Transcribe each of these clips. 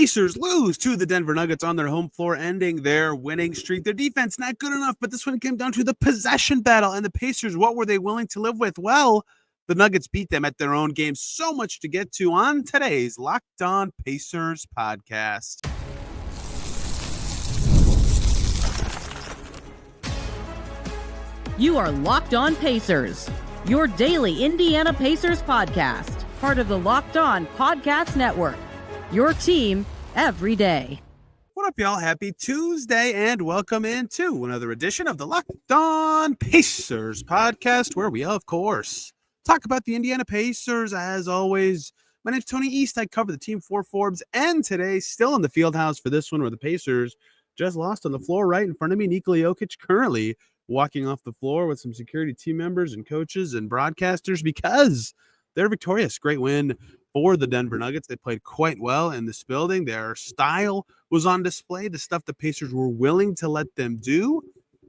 Pacers lose to the Denver Nuggets on their home floor, ending their winning streak. Their defense not good enough, but this one came down to the possession battle. And the Pacers, what were they willing to live with? Well, the Nuggets beat them at their own game. So much to get to on today's Locked On Pacers podcast. You are Locked On Pacers, your daily Indiana Pacers podcast, part of the Locked On Podcast Network, your team every day. What up, y'all? Happy Tuesday, and welcome into another edition of the Locked On Pacers podcast, where we, of course, talk about the Indiana Pacers. As always, my name's Tony East. I cover the team for Forbes, and today, still in the field house for this one, where the Pacers just lost on the floor right in front of me. Nikola Jokic currently walking off the floor with some security team members and coaches and broadcasters because they're victorious. Great win for the Denver Nuggets. They played quite well in this building. Their style was on display. The stuff the Pacers were willing to let them do,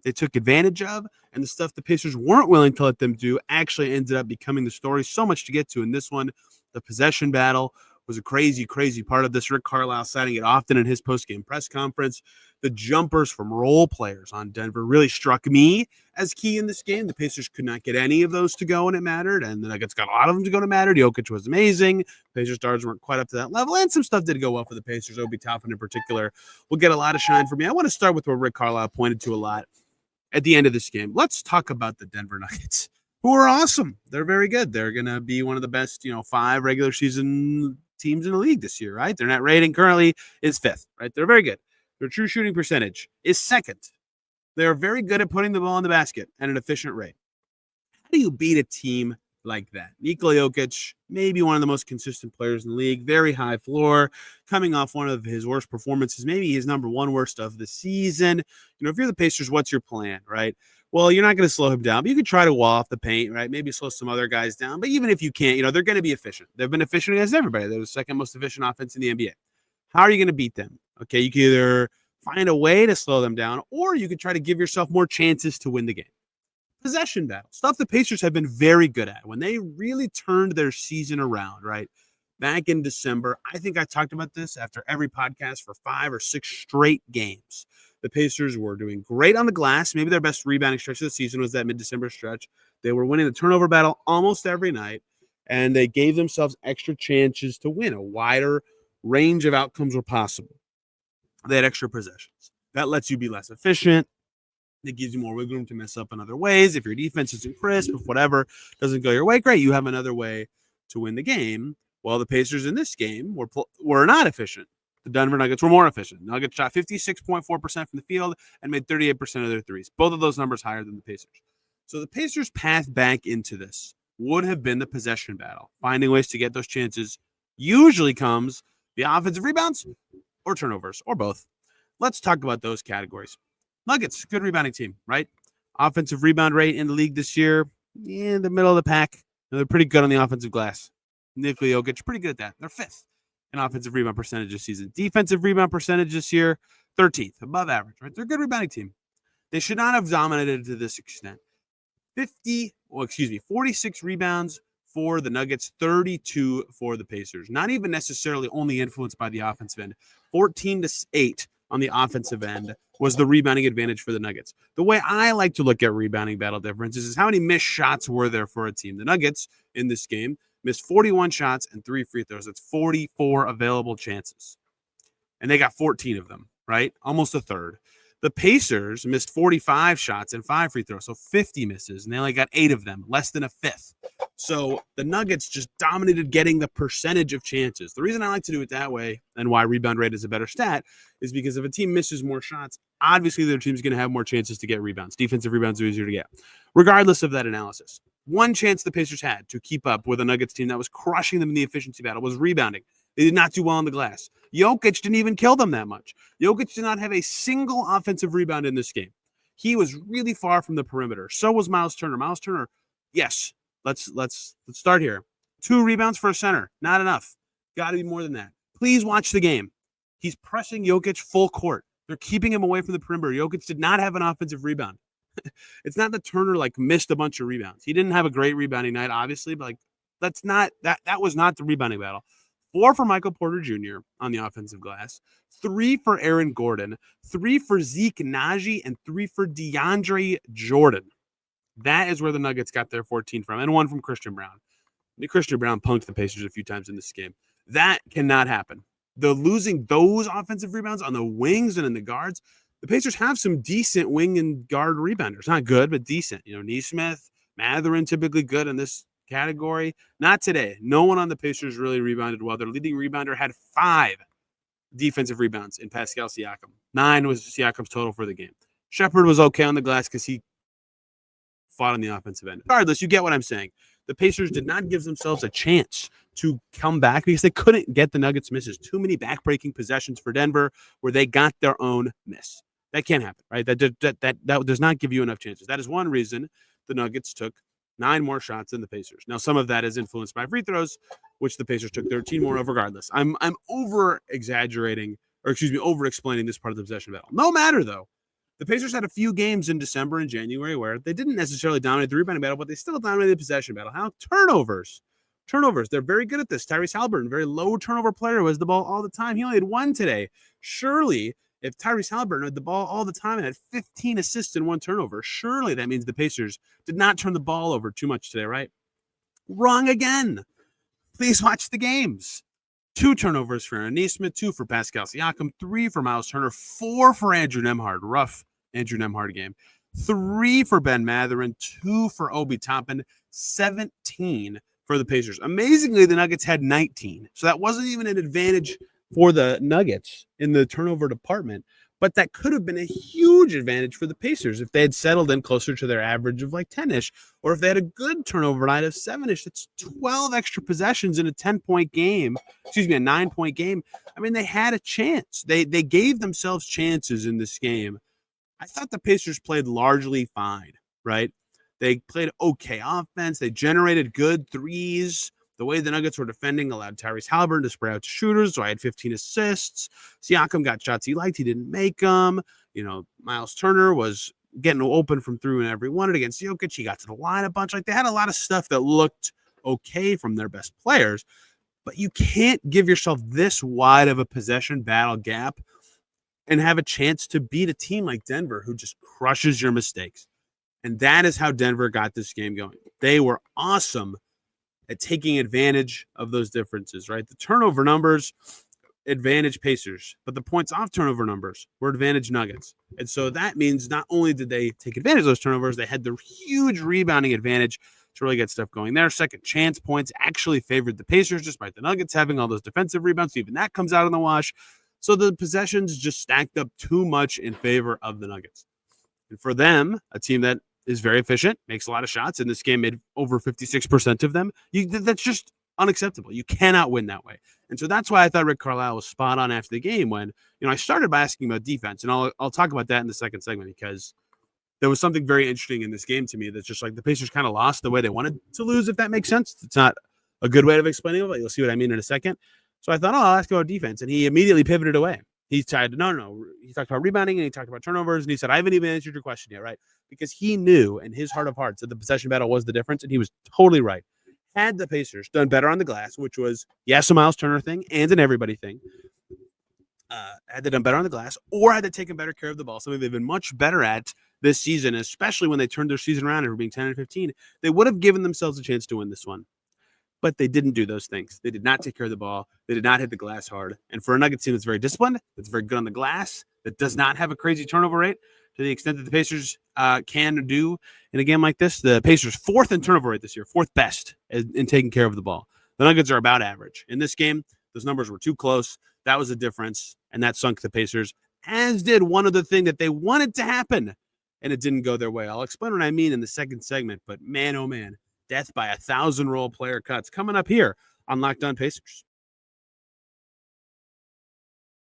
they took advantage of, and the stuff the Pacers weren't willing to let them do actually ended up becoming the story. So much to get to in this one. The possession battle was a crazy, crazy part of this. Rick Carlisle citing it often in his post-game press conference. The jumpers from role players on Denver really struck me as key in this game. The Pacers could not get any of those to go when it mattered, and the Nuggets got a lot of them to go to matter. Jokic was amazing. Pacers stars weren't quite up to that level, and some stuff did go well for the Pacers. Obi Toppin in particular will get a lot of shine for me. I want to start with what Rick Carlisle pointed to a lot at the end of this game. Let's talk about the Denver Nuggets, who are awesome. They're very good. They're going to be one of the best, 5 regular season teams in the league this year, right? Their net rating currently is 5th, right? They're very good. Their true shooting percentage is 2nd. They're very good at putting the ball in the basket at an efficient rate. How do you beat a team like that? Nikola Jokic, maybe one of the most consistent players in the league, very high floor, coming off one of his worst performances, maybe his number 1 worst of the season. If you're the Pacers, what's your plan, right? Well, you're not going to slow him down, but you could try to wall off the paint, right? Maybe slow some other guys down. But even if you can't, they're going to be efficient. They've been efficient against everybody. They're the 2nd most efficient offense in the NBA. How are you going to beat them? Okay, you can either find a way to slow them down, or you could try to give yourself more chances to win the game. Possession battle, stuff the Pacers have been very good at. When they really turned their season around, right? Back in December, I think I talked about this after every podcast for 5 or 6 straight games. The Pacers were doing great on the glass. Maybe their best rebounding stretch of the season was that mid-December stretch. They were winning the turnover battle almost every night, and they gave themselves extra chances to win. A wider range of outcomes were possible. They had extra possessions. That lets you be less efficient. It gives you more wiggle room to mess up in other ways. If your defense isn't crisp, if whatever doesn't go your way, great. You have another way to win the game. Well, the Pacers in this game were not efficient. The Denver Nuggets were more efficient. Nuggets shot 56.4% from the field and made 38% of their threes. Both of those numbers higher than the Pacers. So the Pacers' path back into this would have been the possession battle. Finding ways to get those chances usually comes the offensive rebounds or turnovers or both. Let's talk about those categories. Nuggets, good rebounding team, right? Offensive rebound rate in the league this year, in the middle of the pack. They're pretty good on the offensive glass. Nikola Jokic, pretty good at that. They're 5th in offensive rebound percentage this season. Defensive rebound percentage this year, 13th, above average, right? They're a good rebounding team. They should not have dominated to this extent. 46 rebounds for the Nuggets, 32 for the Pacers. Not even necessarily only influenced by the offensive end. 14-8 on the offensive end was the rebounding advantage for the Nuggets. The way I like to look at rebounding battle differences is how many missed shots were there for a team. The Nuggets in this game missed 41 shots and 3 free throws. That's 44 available chances. And they got 14 of them, right? Almost a third. The Pacers missed 45 shots and 5 free throws, so 50 misses, and they only got 8 of them, less than a fifth. So the Nuggets just dominated getting the percentage of chances. The reason I like to do it that way and why rebound rate is a better stat is because if a team misses more shots, obviously their team's going to have more chances to get rebounds. Defensive rebounds are easier to get. Regardless of that analysis, one chance the Pacers had to keep up with a Nuggets team that was crushing them in the efficiency battle was rebounding. They did not do well on the glass. Jokic didn't even kill them that much. Jokic did not have a single offensive rebound in this game. He was really far from the perimeter. So was Myles Turner. Myles Turner, yes, let's start here. 2 rebounds for a center, not enough. Got to be more than that. Please watch the game. He's pressing Jokic full court. They're keeping him away from the perimeter. Jokic did not have an offensive rebound. It's not that Turner missed a bunch of rebounds. He didn't have a great rebounding night, obviously, but that was not the rebounding battle. 4 for Michael Porter Jr. on the offensive glass, 3 for Aaron Gordon, 3 for Zeke Naji, and 3 for DeAndre Jordan. That is where the Nuggets got their 14 from, and 1 from Christian Brown. Christian Brown punked the Pacers a few times in this game. That cannot happen. The losing those offensive rebounds on the wings and in the guards, the Pacers have some decent wing and guard rebounders. Not good, but decent. Nesmith, Mathurin, typically good in this category. Not today. No one on the Pacers really rebounded well. Their leading rebounder had 5 defensive rebounds in Pascal Siakam. 9 was Siakam's total for the game. Shepherd was okay on the glass because he fought on the offensive end. Regardless, you get what I'm saying. The Pacers did not give themselves a chance to come back because they couldn't get the Nuggets misses. Too many backbreaking possessions for Denver where they got their own miss. That can't happen, right? That does not give you enough chances. That is one reason the Nuggets took 9 more shots than the Pacers. Now, some of that is influenced by free throws, which the Pacers took 13 more of regardless. I'm over-exaggerating, over-explaining this part of the possession battle. No matter, though. The Pacers had a few games in December and January where they didn't necessarily dominate the rebounding battle, but they still dominated the possession battle. How? Turnovers. They're very good at this. Tyrese Haliburton, very low turnover player, who has the ball all the time. He only had 1 today. Surely, if Tyrese Haliburton had the ball all the time and had 15 assists and 1 turnover, surely that means the Pacers did not turn the ball over too much today, right? Wrong again. Please watch the games. 2 turnovers for Aaron Nesmith, 2 for Pascal Siakam, 3 for Myles Turner, 4 for Andrew Nembhard. Rough Andrew Nembhard game. 3 for Ben Mathurin, 2 for Obi Toppin, 17 for the Pacers. Amazingly, the Nuggets had 19. So that wasn't even an advantage for the Nuggets in the turnover department. But that could have been a huge advantage for the Pacers if they had settled in closer to their average of like 10-ish, or if they had a good turnover night of 7-ish. That's 12 extra possessions in a 10-point game. A 9-point game. I mean, they had a chance. They gave themselves chances in this game. I thought the Pacers played largely fine, right? They played okay offense. They generated good threes. The way the Nuggets were defending allowed Tyrese Haliburton to spray out to shooters, so I had 15 assists. Siakam got shots he liked. He didn't make them. Myles Turner was getting open from through and every one against Jokic. He got to the line a bunch. Like, they had a lot of stuff that looked okay from their best players, but you can't give yourself this wide of a possession battle gap and have a chance to beat a team like Denver who just crushes your mistakes. And that is how Denver got this game going. They were awesome at taking advantage of those differences, right? The turnover numbers advantage Pacers, but the points off turnover numbers were advantage Nuggets. And so that means not only did they take advantage of those turnovers, they had the huge rebounding advantage to really get stuff going there. Second chance points actually favored the Pacers, despite the Nuggets having all those defensive rebounds. Even that comes out in the wash. So the possessions just stacked up too much in favor of the Nuggets. And for them, a team that is very efficient, makes a lot of shots. In this game, made over 56% of them. That's just unacceptable. You cannot win that way. And so that's why I thought Rick Carlisle was spot on after the game when, I started by asking about defense. And I'll talk about that in the second segment because there was something very interesting in this game to me that's just like the Pacers kind of lost the way they wanted to lose, if that makes sense. It's not a good way of explaining it, but you'll see what I mean in a second. So I thought, I'll ask about defense. And he immediately pivoted away. He said, no. He talked about rebounding and he talked about turnovers. And he said, I haven't even answered your question yet, right? Because he knew in his heart of hearts that the possession battle was the difference. And he was totally right. Had the Pacers done better on the glass, which was, yes, a Myles Turner thing and an everybody thing, had they done better on the glass or had they taken better care of the ball, something they've been much better at this season, especially when they turned their season around and were being 10 and 15, they would have given themselves a chance to win this one. But they didn't do those things. They did not take care of the ball. They did not hit the glass hard. And for a Nuggets team that's very disciplined, that's very good on the glass, that does not have a crazy turnover rate to the extent that the Pacers can do in a game like this, the Pacers 4th in turnover rate this year, 4th best in taking care of the ball. The Nuggets are about average. In this game, those numbers were too close. That was a difference, and that sunk the Pacers, as did one other thing that they wanted to happen, and it didn't go their way. I'll explain what I mean in the second segment, but man, oh man, death by 1,000 role player cuts coming up here on Locked On Pacers.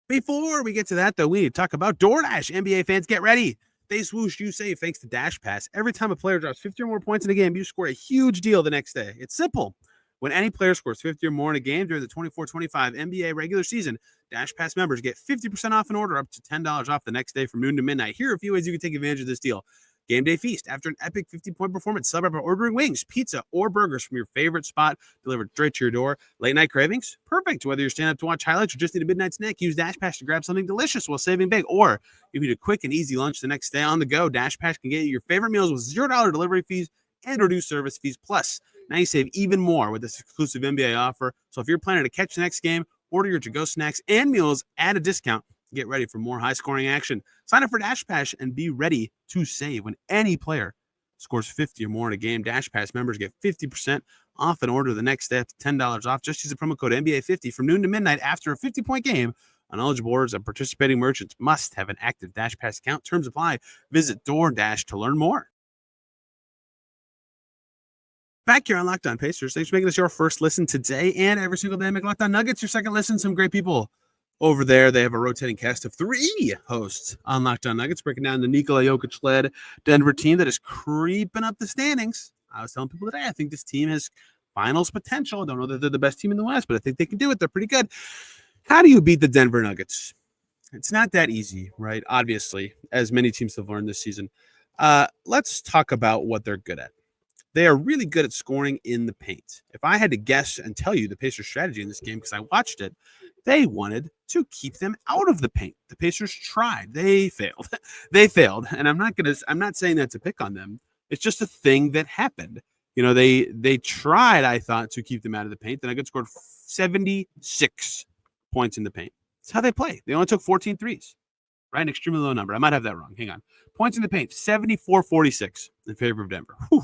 Before we get to that, though, we need to talk about DoorDash. NBA fans, get ready. They swoosh, you save thanks to Dash Pass. Every time a player drops 50 or more points in a game, you score a huge deal the next day. It's simple. When any player scores 50 or more in a game during the 24-25 NBA regular season, Dash Pass members get 50% off an order up to $10 off the next day from noon to midnight. Here are a few ways you can take advantage of this deal. Game day feast. After an epic 50-point performance, celebrate by ordering wings, pizza, or burgers from your favorite spot delivered straight to your door. Late night cravings? Perfect. Whether you're standing up to watch highlights or just need a midnight snack, use Dash Pass to grab something delicious while saving big. Or if you need a quick and easy lunch the next day on the go, Dash Pass can get you your favorite meals with $0 delivery fees and reduced service fees. Plus, now you save even more with this exclusive NBA offer. So if you're planning to catch the next game, order your to-go snacks and meals at a discount. Get ready for more high-scoring action. Sign up for Dash Pass and be ready to save when any player scores 50 or more in a game. Dash Pass members get 50% off an order the next day up to $10 off. Just use the promo code NBA50 from noon to midnight after a 50-point game. On eligible orders of participating merchants must have an active Dash Pass account. Terms apply. Visit DoorDash to learn more. Back here on Locked On Pacers. Thanks for making this your first listen today and every single day. Make Locked On Nuggets your second listen. Some great people over there. They have a rotating cast of 3 hosts on Locked On Nuggets, breaking down the Nikola Jokic-led Denver team that is creeping up the standings. I was telling people today, I think this team has finals potential. I don't know that they're the best team in the West, but I think they can do it. They're pretty good. How do you beat the Denver Nuggets? It's not that easy, right? Obviously, as many teams have learned this season. Let's talk about what they're good at. They are really good at scoring in the paint. If I had to guess and tell you the Pacers' strategy in this game, because I watched it, they wanted to keep them out of the paint. The Pacers tried. They failed. They failed. And I'm not saying that to pick on them. It's just a thing that happened. You know, they tried, I thought, to keep them out of the paint. The Nuggets scored 76 points in the paint. That's how they play. They only took 14 threes. Right? An extremely low number. I might have that wrong. Hang on. Points in the paint, 74-46 in favor of Denver. Whew.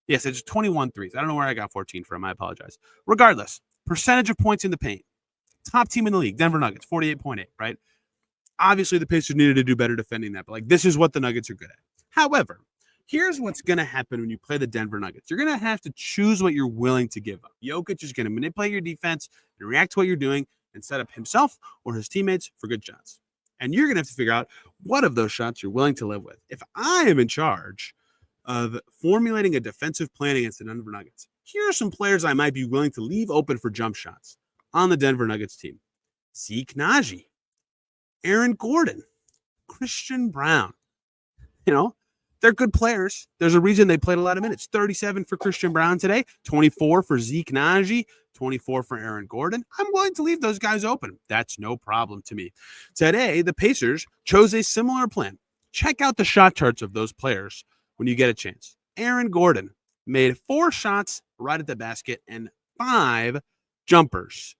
Yes, it's 21 threes. I don't know where I got 14 from. I apologize. Regardless, percentage of points in the paint. Top team in the league, Denver Nuggets, 48.8, right? Obviously, the Pacers needed to do better defending that, but like this is what the Nuggets are good at. However, here's what's going to happen when you play the Denver Nuggets. You're going to have to choose what you're willing to give up. Jokic is going to manipulate your defense and react to what you're doing and set up himself or his teammates for good shots. And you're going to have to figure out what of those shots you're willing to live with. If I am in charge of formulating a defensive plan against the Denver Nuggets, here are some players I might be willing to leave open for jump shots on the Denver Nuggets team. Zeke Naji, Aaron Gordon, Christian Brown. You know, they're good players. There's a reason they played a lot of minutes. 37 for Christian Brown today, 24 for Zeke Naji, 24 for Aaron Gordon. I'm willing to leave those guys open. That's no problem to me. Today, the Pacers chose a similar plan. Check out the shot charts of those players when you get a chance. Aaron Gordon made 4 shots right at the basket and 5 jumpers.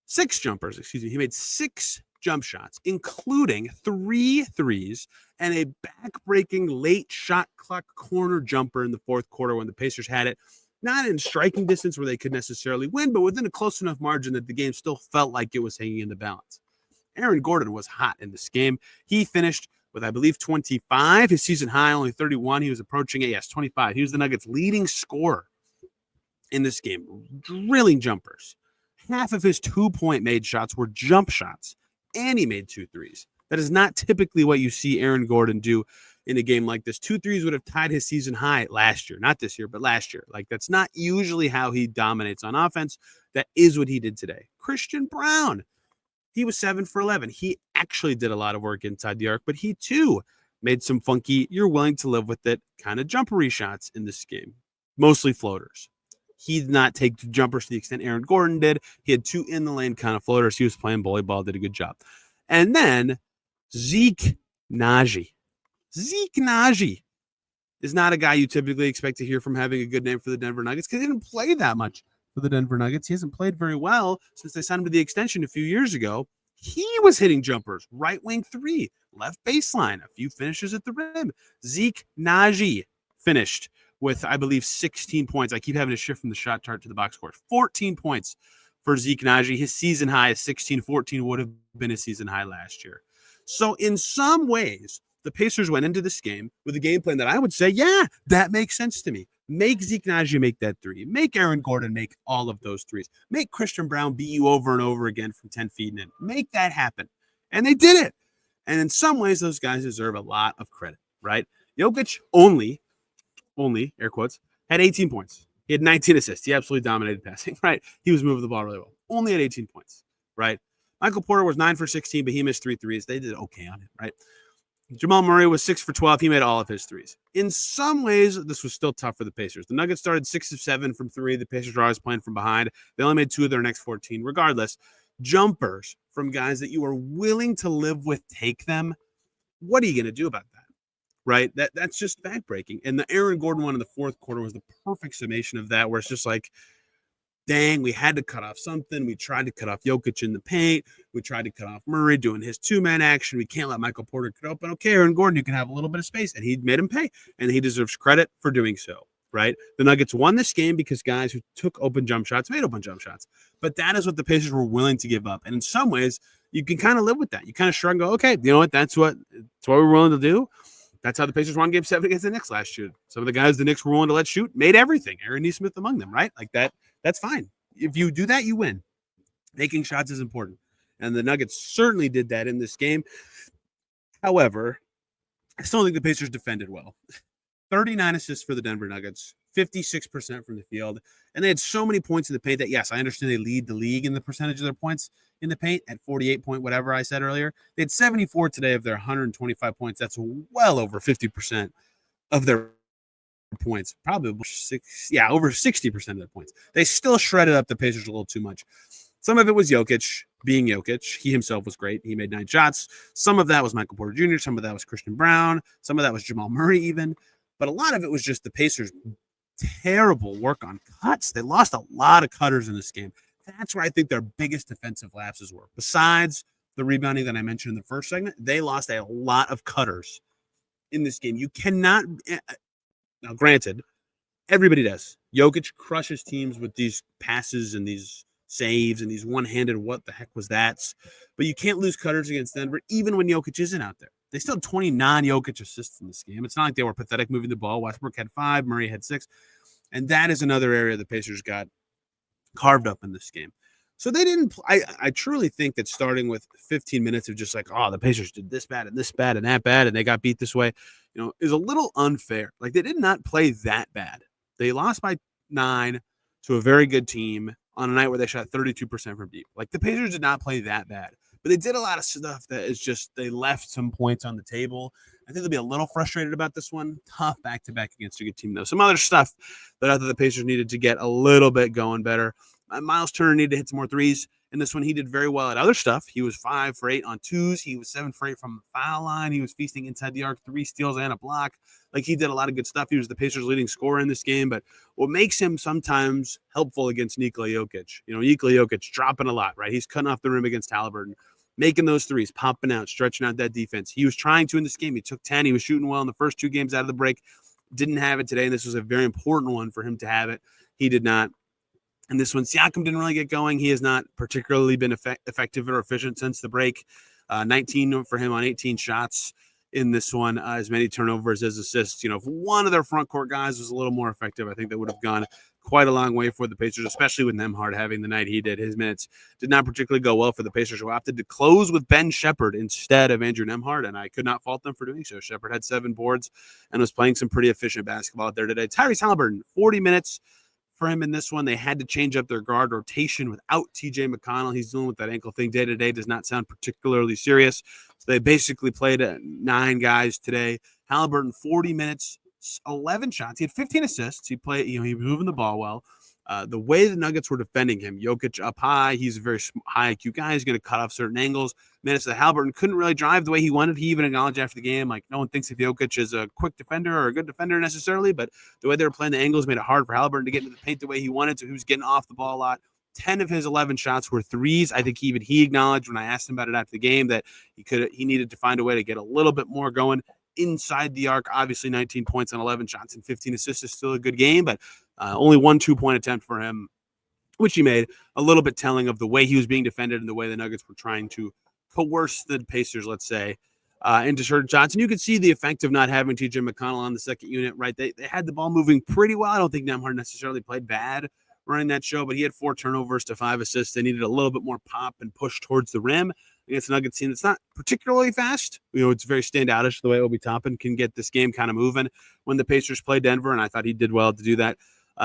6 jumpers, excuse me. He made 6 jump shots, including 3 threes and a back-breaking late shot clock corner jumper in the fourth quarter when the Pacers had it. Not in striking distance where they could necessarily win, but within a close enough margin that the game still felt like it was hanging in the balance. Aaron Gordon was hot in this game. He finished with, I believe, 25. His season high, only 31. He was approaching it. Yes, 25. He was the Nuggets' leading scorer in this game, drilling jumpers. Half of his 2-point made shots were jump shots, and he made 2 threes. That is not typically what you see Aaron Gordon do in a game like this. 2 threes would have tied his season high last year. Not this year, but last year. Like, that's not usually how he dominates on offense. That is what he did today. Christian Brown, he was 7 for 11. He actually did a lot of work inside the arc, but he too made some funky, you're willing to live with it, kind of jumpery shots in this game. Mostly floaters. He did not take jumpers to the extent Aaron Gordon did. He had 2 in the lane kind of floaters. He was playing bully ball, did a good job. And then Zeke Naji. Zeke Naji is not a guy you typically expect to hear from having a good name for the Denver Nuggets because he didn't play that much for the Denver Nuggets. He hasn't played very well since they signed him to the extension a few years ago. He was hitting jumpers, right wing 3, left baseline, a few finishes at the rim. Zeke Naji finished with, I believe, 16 points. I keep having to shift from the shot chart to the box score. 14 points for Zeke Naji. His season high is 16. 14 would have been his season high last year. So in some ways, the Pacers went into this game with a game plan that I would say, yeah, that makes sense to me. Make Zeke Naji make that 3. Make Aaron Gordon make all of those 3s. Make Christian Brown beat you over and over again from 10 feet in. Make that happen. And they did it. And in some ways, those guys deserve a lot of credit, right? Jokic only, air quotes, had 18 points. He had 19 assists. He absolutely dominated passing, right? He was moving the ball really well. Only at 18 points, right? Michael Porter was 9 for 16, but he missed 3 threes. They did okay on him, right? Jamal Murray was 6 for 12. He made all of his threes. In some ways, this was still tough for the Pacers. The Nuggets started 6 of 7 from 3. The Pacers were always playing from behind. They only made 2 of their next 14. Regardless, jumpers from guys that you are willing to live with, take them. What are you going to do about that? Right? That's just backbreaking. And the Aaron Gordon one in the fourth quarter was the perfect summation of that, where it's just like, dang, we had to cut off something. We tried to cut off Jokic in the paint. We tried to cut off Murray doing his two-man action. We can't let Michael Porter cut open. Okay, Aaron Gordon, you can have a little bit of space. And he made him pay, and he deserves credit for doing so, right? The Nuggets won this game because guys who took open jump shots made open jump shots. But that is what the Pacers were willing to give up. And in some ways, you can kind of live with that. You kind of shrug and go, okay, you know what? That's what we're willing to do. That's how the Pacers won Game 7 against the Knicks last year. Some of the guys the Knicks were willing to let shoot made everything. Aaron Nesmith among them, right? Like that. That's fine. If you do that, you win. Making shots is important. And the Nuggets certainly did that in this game. However, I still think the Pacers defended well. 39 assists for the Denver Nuggets, 56% from the field. And they had so many points in the paint that, yes, I understand they lead the league in the percentage of their points in the paint at 48 point whatever I said earlier. They had 74 today of their 125 points. That's well over 50% of their points, probably over 60% of their points. They still shredded up the Pacers a little too much. Some of it was Jokic being Jokic. He himself was great. He made 9 shots. Some of that was Michael Porter Jr. Some of that was Christian Brown. Some of that was Jamal Murray even. But a lot of it was just the Pacers' terrible work on cuts. They lost a lot of cutters in this game. That's where I think their biggest defensive lapses were. Besides the rebounding that I mentioned in the first segment, they lost a lot of cutters in this game. You cannot... Now, granted, everybody does. Jokic crushes teams with these passes and these saves and these one-handed what the heck was that. But you can't lose cutters against Denver, even when Jokic isn't out there. They still had 29 Jokic assists in this game. It's not like they were pathetic moving the ball. Westbrook had 5, Murray had 6. And that is another area the Pacers got carved up in this game. So they didn't – I truly think that starting with 15 minutes of just like, oh, the Pacers did this bad and that bad and they got beat this way, is a little unfair. Like, they did not play that bad. They lost by 9 to a very good team on a night where they shot 32% from deep. Like, the Pacers did not play that bad. But they did a lot of stuff that is just they left some points on the table. I think they'll be a little frustrated about this one. Tough back-to-back against a good team, though. Some other stuff that I thought the Pacers needed to get a little bit going better. Myles Turner needed to hit some more threes. In this one, he did very well at other stuff. He was 5 for 8 on twos. He was 7 for 8 from the foul line. He was feasting inside the arc, 3 steals and a block. Like, he did a lot of good stuff. He was the Pacers' leading scorer in this game. But what makes him sometimes helpful against Nikola Jokic, Nikola Jokic dropping a lot, right? He's cutting off the rim against Haliburton, making those threes, popping out, stretching out that defense. He was trying to in this game. He took 10. He was shooting well in the first 2 games out of the break. Didn't have it today, and this was a very important one for him to have it. He did not. And this one, Siakam didn't really get going. He has not particularly been effective or efficient since the break. 19 for him on 18 shots in this one, as many turnovers as assists. If one of their front court guys was a little more effective, I think that would have gone quite a long way for the Pacers, especially with Nembhard having the night he did. His minutes did not particularly go well for the Pacers, who opted to close with Ben Shepherd instead of Andrew Nembhard, and I could not fault them for doing so. Shepherd had 7 boards and was playing some pretty efficient basketball out there today. Tyrese Haliburton, 40 minutes. For him in this one, they had to change up their guard rotation without TJ McConnell. He's dealing with that ankle thing day to day. Does not sound particularly serious. So they basically played 9 guys today. Haliburton, 40 minutes, 11 shots. He had 15 assists. He played, he was moving the ball well. The way the Nuggets were defending him, Jokic up high, he's a very high IQ guy. He's going to cut off certain angles. Minutes that Haliburton couldn't really drive the way he wanted. He even acknowledged after the game, like, no one thinks of Jokic as a quick defender or a good defender necessarily, but the way they were playing the angles made it hard for Haliburton to get into the paint the way he wanted. So he was getting off the ball a lot. 10 of his 11 shots were threes. I think he acknowledged when I asked him about it after the game that he needed to find a way to get a little bit more going inside the arc. Obviously 19 points on 11 shots and 15 assists is still a good game, but only 1 2-point attempt for him, which he made, a little bit telling of the way he was being defended and the way the Nuggets were trying to coerce the Pacers, let's say, into certain shots. And you could see the effect of not having TJ McConnell on the second unit, right? They had the ball moving pretty well. I don't think Nembhard necessarily played bad running that show, but he had 4 turnovers to 5 assists. They needed a little bit more pop and push towards the rim against the Nuggets team. It's not particularly fast. It's very standoutish the way Obi Toppin can get this game kind of moving when the Pacers play Denver, and I thought he did well to do that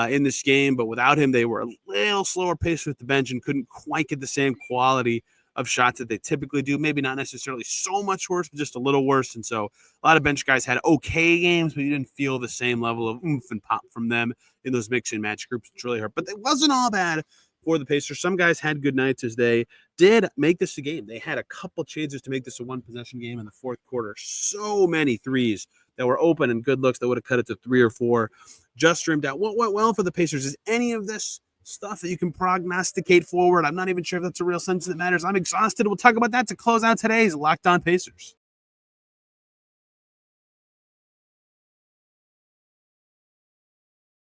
in this game. But without him, they were a little slower paced with the bench and couldn't quite get the same quality of shots that they typically do. Maybe not necessarily so much worse, but just a little worse. And so a lot of bench guys had okay games, but you didn't feel the same level of oomph and pop from them in those mix and match groups, which really hurt. But it wasn't all bad for the Pacers. Some guys had good nights as they did make this a game. They had a couple chances to make this a one-possession game in the fourth quarter. So many threes that were open and good looks that would have cut it to 3 or 4. Just streamed out. What went well for the Pacers? Is any of this stuff that you can prognosticate forward? I'm not even sure if that's a real sense that matters. I'm exhausted. We'll talk about that to close out today's Locked On Pacers.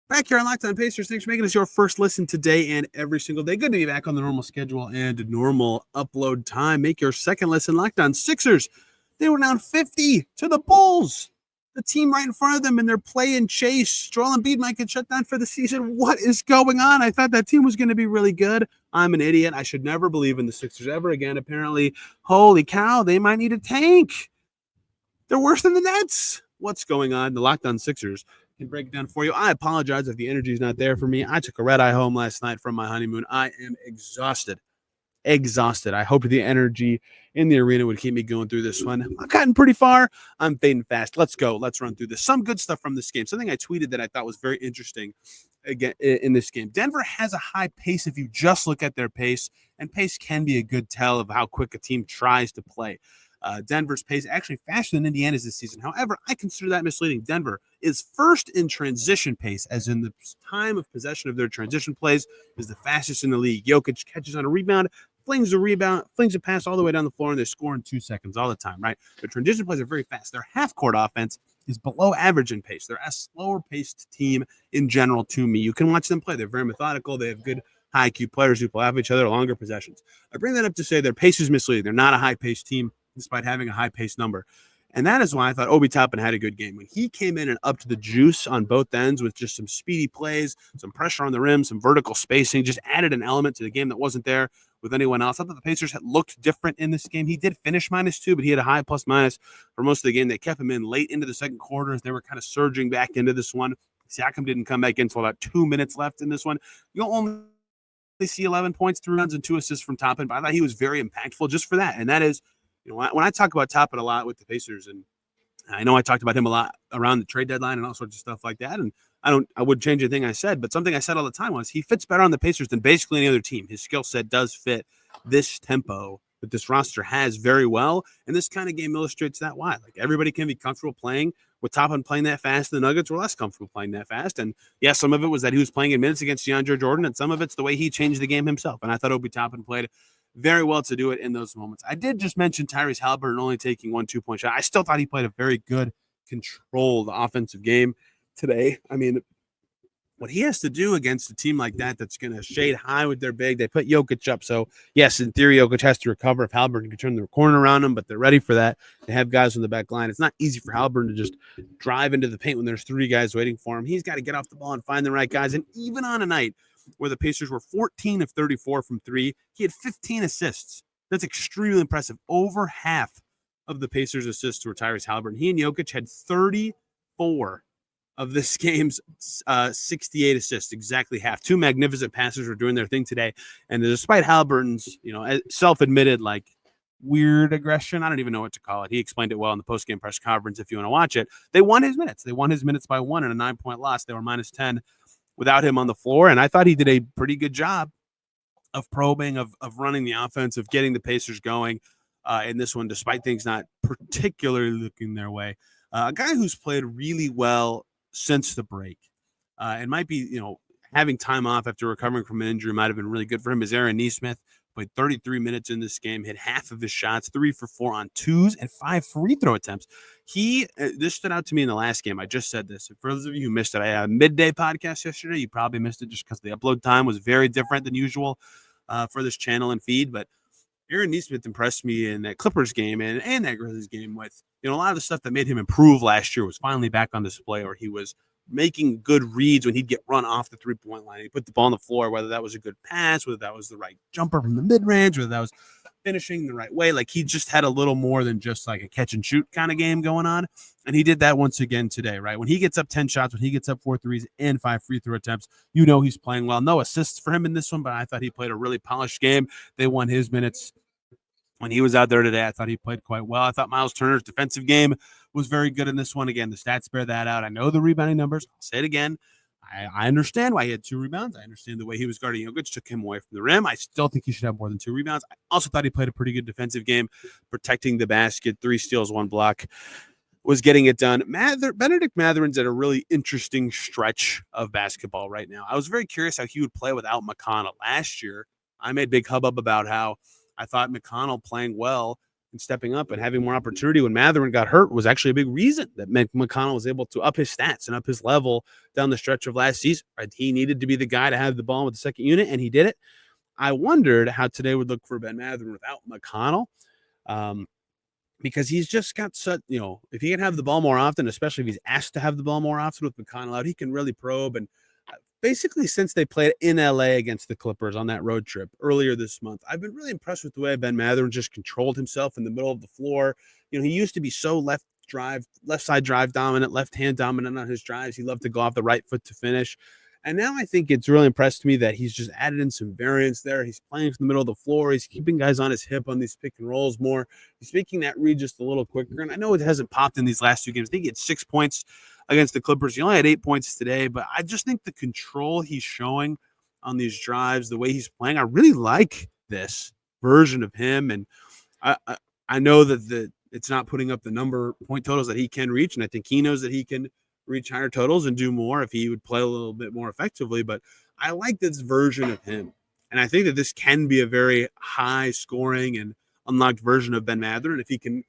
Back here on Locked On Pacers. Thanks for making us your first listen today and every single day. Good to be back on the normal schedule and normal upload time. Make your second listen Locked On Sixers. They were down 50 to the Bulls. The team right in front of them, and they're playing chase. Joel Embiid might get shut down for the season. What is going on? I thought that team was going to be really good. I'm an idiot. I should never believe in the Sixers ever again. Apparently, holy cow, they might need a tank. They're worse than the Nets. What's going on? The Locked On Sixers can break it down for you. I apologize if the energy is not there for me. I took a red eye home last night from my honeymoon. I am exhausted. I hope the energy in the arena would keep me going through this one. I've gotten pretty far. I'm fading fast. Let's go. Let's run through this. Some good stuff from this game. Something I tweeted that I thought was very interesting again in this game. Denver has a high pace if you just look at their pace, and pace can be a good tell of how quick a team tries to play. Denver's pace actually faster than Indiana's this season. However, I consider that misleading. Denver is first in transition pace, as in the time of possession of their transition plays is the fastest in the league. Jokic catches on a rebound, flings a pass all the way down the floor, and they score in 2 seconds all the time, right? Their transition plays are very fast. Their half-court offense is below average in pace. They're a slower-paced team in general to me. You can watch them play. They're very methodical. They have good high IQ players who play off each other, longer possessions. I bring that up to say their pace is misleading. They're not a high-paced team, despite having a high-paced number. And that is why I thought Obi Toppin had a good game. When he came in and upped the juice on both ends with just some speedy plays, some pressure on the rim, some vertical spacing, just added an element to the game that wasn't there with anyone else. I thought the Pacers had looked different in this game. He did finish -2, but he had a high plus-minus for most of the game. They kept him in late into the second quarter as they were kind of surging back into this one. Siakam didn't come back in until about 2 minutes left in this one. You'll only see 11 points, 3 runs, and 2 assists from Toppin, but I thought he was very impactful just for that. And that is, when I talk about Toppin a lot with the Pacers, and I know I talked about him a lot around the trade deadline and all sorts of stuff like that, and I wouldn't change anything I said, but something I said all the time was he fits better on the Pacers than basically any other team. His skill set does fit this tempo that this roster has very well, and this kind of game illustrates that why. Like, everybody can be comfortable playing with Toppin playing that fast. The Nuggets were less comfortable playing that fast, and yeah, some of it was that he was playing in minutes against DeAndre Jordan, and some of it's the way he changed the game himself, and I thought Obi Toppin played very well to do it in those moments. I did just mention Tyrese Haliburton only taking 1 2-point shot. I still thought he played a very good, controlled offensive game today. I mean, what he has to do against a team like that that's going to shade high with their big, they put Jokic up. So, yes, in theory, Jokic has to recover if Haliburton can turn the corner around him, but they're ready for that. They have guys on the back line. It's not easy for Haliburton to just drive into the paint when there's 3 guys waiting for him. He's got to get off the ball and find the right guys. And even on a night where the Pacers were 14 of 34 from 3, he had 15 assists. That's extremely impressive. Over half of the Pacers' assists were Tyrese Haliburton. He and Jokic had 34 of this game's 68 assists, exactly half. 2 magnificent passers were doing their thing today. And despite Haliburton's, self-admitted, weird aggression, I don't even know what to call it. He explained it well in the post-game press conference if you want to watch it. They won his minutes. They won his minutes by 1 in a 9-point loss. They were -10 without him on the floor. And I thought he did a pretty good job of probing, of running the offense, of getting the Pacers going in this one, despite things not particularly looking their way. A guy who's played really well since the break and might be, having time off after recovering from an injury might have been really good for him is Aaron Nesmith. Played 33 minutes in this game, hit half of his shots, 3 for 4 on 2s and 5 free throw attempts. This stood out to me in the last game. I just said this. For those of you who missed it, I had a midday podcast yesterday. You probably missed it just because the upload time was very different than usual for this channel and feed. But Aaron Nesmith impressed me in that Clippers game and that Grizzlies game with, a lot of the stuff that made him improve last year was finally back on display, where he was making good reads when he'd get run off the 3-point line. He put the ball on the floor, whether that was a good pass, whether that was the right jumper from the mid-range, whether that was finishing the right way. Like, he just had a little more than just like a catch and shoot kind of game going on. And he did that once again today, right? When he gets up 10 shots, when he gets up 4 threes and 5 free throw attempts, he's playing well. No assists for him in this one, but I thought he played a really polished game. They won his minutes when he was out there today, I thought he played quite well. I thought Myles Turner's defensive game was very good in this one. Again, the stats bear that out. I know the rebounding numbers. I'll say it again. I understand why he had 2 rebounds. I understand the way he was guarding Jokic took him away from the rim. I still think he should have more than 2 rebounds. I also thought he played a pretty good defensive game, protecting the basket, 3 steals, 1 block, was getting it done. Bennedict Mathurin's at a really interesting stretch of basketball right now. I was very curious how he would play without McConnell. Last year, I made big hubbub about how I thought McConnell playing well and stepping up and having more opportunity when Mathurin got hurt was actually a big reason that McConnell was able to up his stats and up his level down the stretch of last season. Right? He needed to be the guy to have the ball with the second unit, and he did it. I wondered how today would look for Ben Mathurin without McConnell, because he's just got such, if he can have the ball more often, especially if he's asked to have the ball more often with McConnell out, he can really probe. And basically, since they played in LA against the Clippers on that road trip earlier this month, I've been really impressed with the way Ben Mathurin just controlled himself in the middle of the floor. He used to be so left side drive dominant, left hand dominant on his drives. He loved to go off the right foot to finish. And now I think it's really impressed me that he's just added in some variance there. He's playing from the middle of the floor. He's keeping guys on his hip on these pick and rolls more. He's making that read just a little quicker. And I know it hasn't popped in these last 2 games. I think he had 6 points against the Clippers. He only had 8 points today, but I just think the control he's showing on these drives, the way he's playing, I really like this version of him. And I know that it's not putting up the point totals that he can reach, and I think he knows that he can reach higher totals and do more if he would play a little bit more effectively. But I like this version of him, and I think that this can be a very high scoring and unlocked version of Ben Mathurin if he can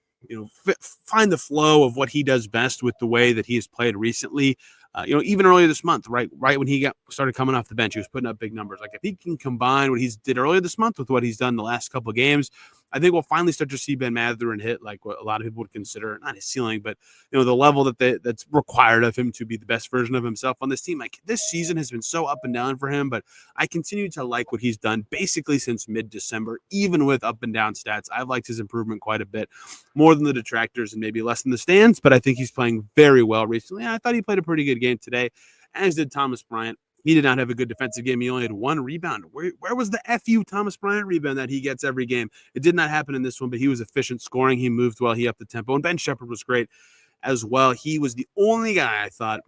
find the flow of what he does best with the way that he has played recently. Even earlier this month, right when he started coming off the bench, he was putting up big numbers. Like if he can combine what he did earlier this month with what he's done the last couple of games, I think we'll finally start to see Ben Mathurin hit like what a lot of people would consider not his ceiling, but the level that's required of him to be the best version of himself on this team. Like this season has been so up and down for him, but I continue to like what he's done basically since mid-December, even with up and down stats. I've liked his improvement quite a bit, more than the detractors and maybe less than the stands, but I think he's playing very well recently. I thought he played a pretty good game today, as did Thomas Bryant. He did not have a good defensive game. He only had 1 rebound. Where was the FU Thomas Bryant rebound that he gets every game? It did not happen in this one, but he was efficient scoring. He moved well. He upped the tempo. And Ben Shepherd was great as well. He was the only guy, I thought,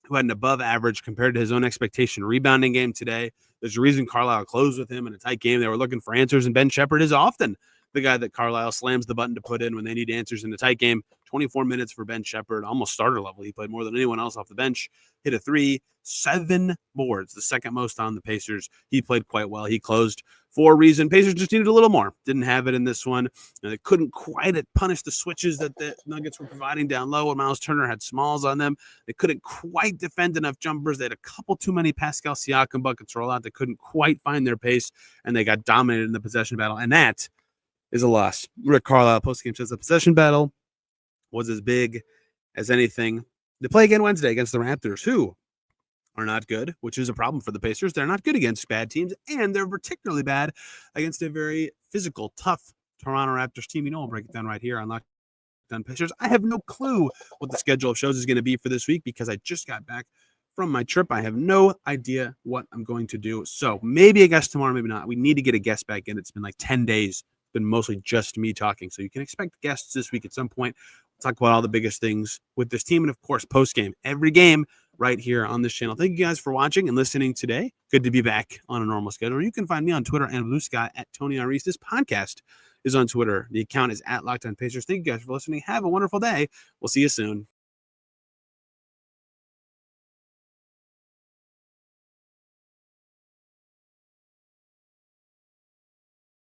who had an above average compared to his own expectation rebounding game today. There's a reason Carlisle closed with him in a tight game. They were looking for answers, and Ben Shepherd is often the guy that Carlisle slams the button to put in when they need answers in a tight game. 24 minutes for Ben Shepherd, almost starter level. He played more than anyone else off the bench, hit a 3, 7 boards, the second most on the Pacers. He played quite well. He closed for a reason. Pacers just needed a little more. Didn't have it in this one. They couldn't quite punish the switches that the Nuggets were providing down low when Myles Turner had smalls on them. They couldn't quite defend enough jumpers. They had a couple too many Pascal Siakam buckets roll out. They couldn't quite find their pace, and they got dominated in the possession battle, and that is a loss. Rick Carlisle postgame says the possession battle was as big as anything. They play again Wednesday against the Raptors, who are not good, which is a problem for the Pacers. They're not good against bad teams, and they're particularly bad against a very physical, tough Toronto Raptors team. I'll break it down right here on Locked On Pacers. I have no clue what the schedule of shows is going to be for this week because I just got back from my trip. I have no idea what I'm going to do. So maybe a guest tomorrow, maybe not. We need to get a guest back in. It's been like 10 days. It's been mostly just me talking. So you can expect guests this week at some point. We'll talk about all the biggest things with this team. And of course, post-game, every game right here on this channel. Thank you guys for watching and listening today. Good to be back on a normal schedule. You can find me on Twitter and Blue Sky at Tony Arias. This podcast is on Twitter. The account is at Locked On Pacers. Thank you guys for listening. Have a wonderful day. We'll see you soon.